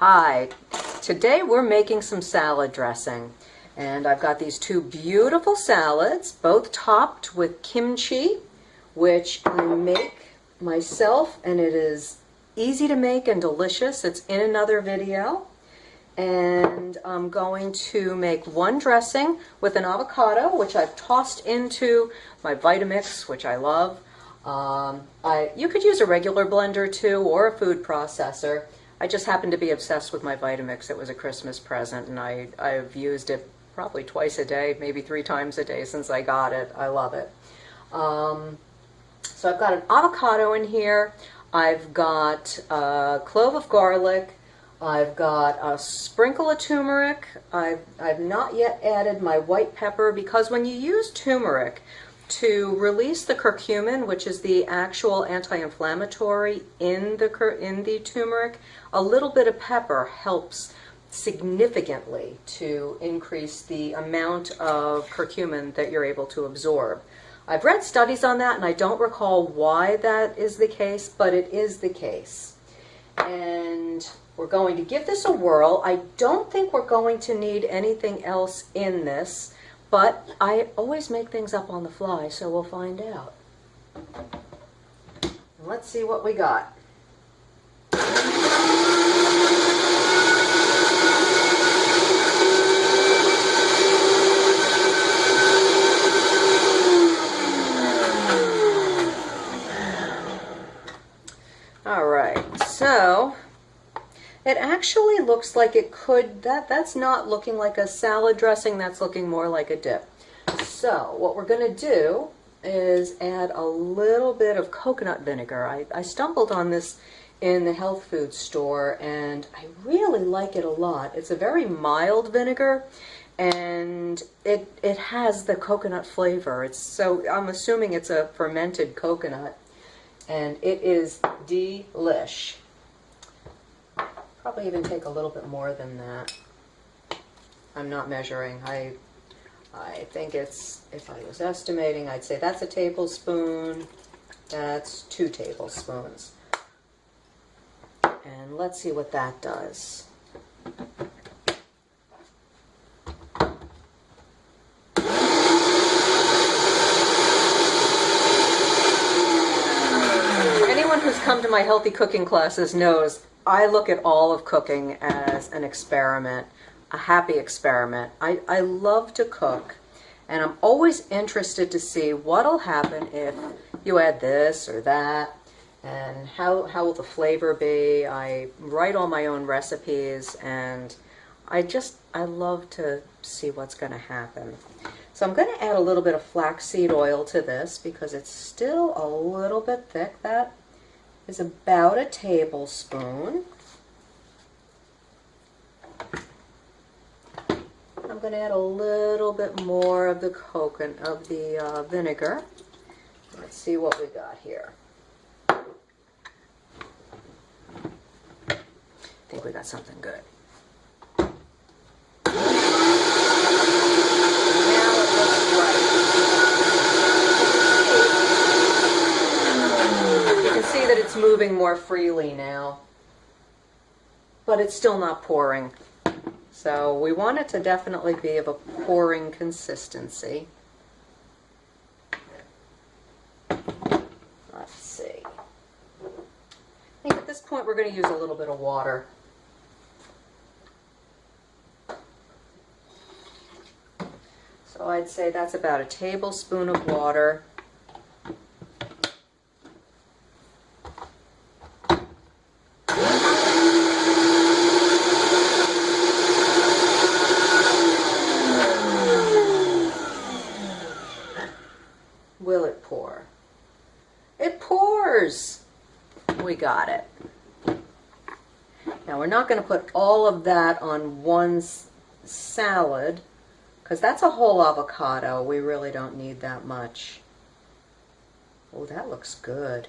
Hi, today we're making some salad dressing, and I've got these two beautiful salads, both topped with kimchi, which I make myself, and it is easy to make and delicious. It's in another video. And I'm going to make one dressing with an avocado, which I've tossed into my Vitamix, which I love. You could use a regular blender too, or a food processor. I just happen to be obsessed with my Vitamix. It was a Christmas present, and I've used it probably twice a day, maybe 3 times a day since I got it. I love it. So I've got an avocado in here. I've got a clove of garlic. I've got a sprinkle of turmeric. I've not yet added my white pepper, because when you use turmeric to release the curcumin, which is the actual anti-inflammatory in the turmeric, a little bit of pepper helps significantly to increase the amount of curcumin that you're able to absorb. I've read studies on that, and I don't recall why that is the case, but it is the case. And we're going to give this a whirl. I don't think we're going to need anything else in this, but I always make things up on the fly, so we'll find out. Let's see what we got. All right, so it actually looks like it could, that's not looking like a salad dressing, that's looking more like a dip. So what we're going to do is add a little bit of coconut vinegar. I stumbled on this in the health food store, and I really like it a lot. It's a very mild vinegar, and it has the coconut flavor. So I'm assuming it's a fermented coconut, and it is delish. Probably even take a little bit more than that. I'm not measuring. I think it's, if I was estimating, I'd say that's a tablespoon, that's 2 tablespoons. And let's see what that does. Anyone who's come to my healthy cooking classes knows I look at all of cooking as an experiment, a happy experiment. I love to cook, and I'm always interested to see what'll happen if you add this or that, and how will the flavor be. I write all my own recipes, and I love to see what's going to happen. So I'm going to add a little bit of flaxseed oil to this, because it's still a little bit thick. That is about a tablespoon. I'm going to add a little bit more of the vinegar. Let's see what we got here. I think we got something good. Now it looks right. You can see that it's moving more freely now, but it's still not pouring. So we want it to definitely be of a pouring consistency. Let's see. I think at this point we're going to use a little bit of water. So I'd say that's about a tablespoon of water. Will it pour? It pours! We got it. Now we're not going to put all of that on one salad, because that's a whole avocado. We really don't need that much. Oh, that looks good.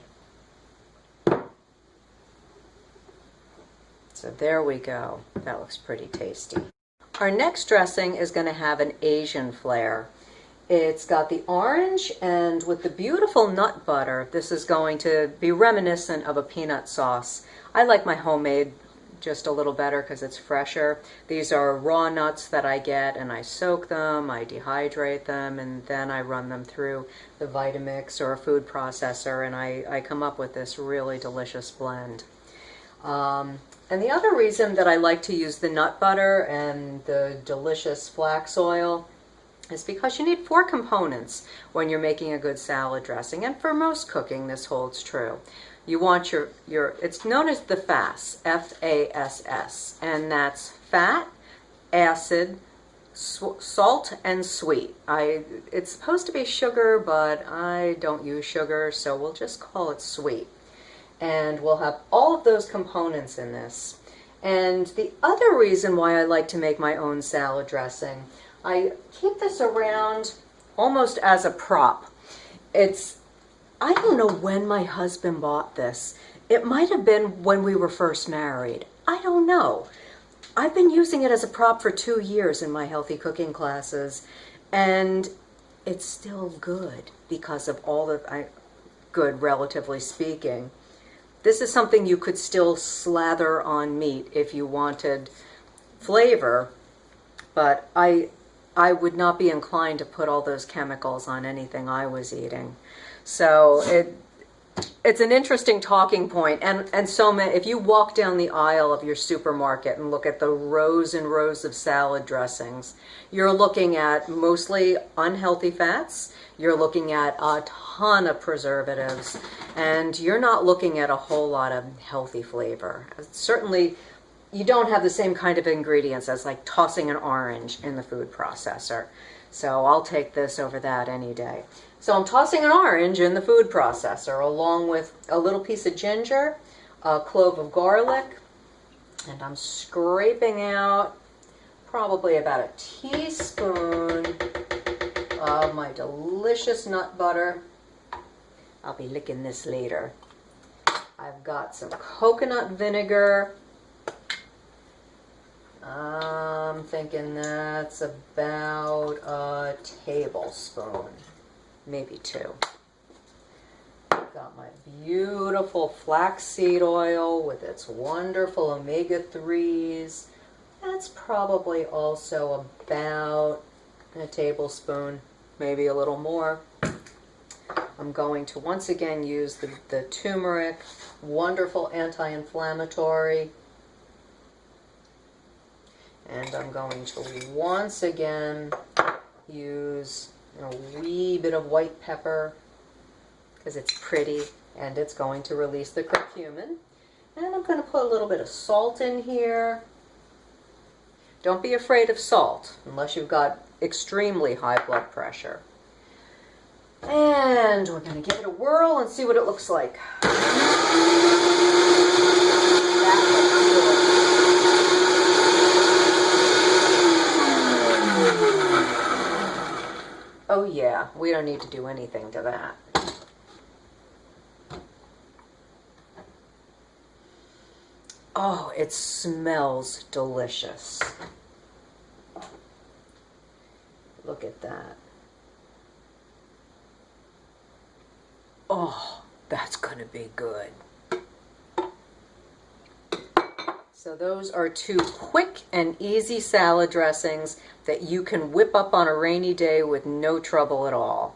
So there we go. That looks pretty tasty. Our next dressing is going to have an Asian flair. It's got the orange, and with the beautiful nut butter, this is going to be reminiscent of a peanut sauce. I like my homemade just a little better because it's fresher. These are raw nuts that I get, and I soak them, I dehydrate them, and then I run them through the Vitamix or a food processor, and I come up with this really delicious blend. And the other reason that I like to use the nut butter and the delicious flax oil is because you need 4 components when you're making a good salad dressing, and for most cooking this holds true. You want your it's known as the FASS, F-A-S-S, and that's fat, acid, salt, and sweet. It's supposed to be sugar, but I don't use sugar, so we'll just call it sweet. And we'll have all of those components in this. And the other reason why I like to make my own salad dressing, I keep this around almost as a prop. I don't know when my husband bought this. It might have been when we were first married. I don't know. I've been using it as a prop for 2 years in my healthy cooking classes, and it's still good because of all the good, relatively speaking. This is something you could still slather on meat if you wanted flavor, but I would not be inclined to put all those chemicals on anything I was eating. So it's an interesting talking point, and so many, if you walk down the aisle of your supermarket and look at the rows and rows of salad dressings, you're looking at mostly unhealthy fats, you're looking at a ton of preservatives, and you're not looking at a whole lot of healthy flavor. Certainly, you don't have the same kind of ingredients as like tossing an orange in the food processor. So I'll take this over that any day. So I'm tossing an orange in the food processor along with a little piece of ginger, a clove of garlic, and I'm scraping out probably about a teaspoon of my delicious nut butter. I'll be licking this later. I've got some coconut vinegar. I'm thinking that's about a tablespoon, maybe 2. I've got my beautiful flaxseed oil with its wonderful omega-3s. That's probably also about a tablespoon, maybe a little more. I'm going to once again use the turmeric, wonderful anti-inflammatory. And I'm going to once again use a wee bit of white pepper because it's pretty and it's going to release the curcumin. And I'm going to put a little bit of salt in here. Don't be afraid of salt unless you've got extremely high blood pressure. And we're going to give it a whirl and see what it looks like. Oh yeah, we don't need to do anything to that. Oh, it smells delicious. Look at that. Oh, that's gonna be good. So those are 2 quick and easy salad dressings that you can whip up on a rainy day with no trouble at all.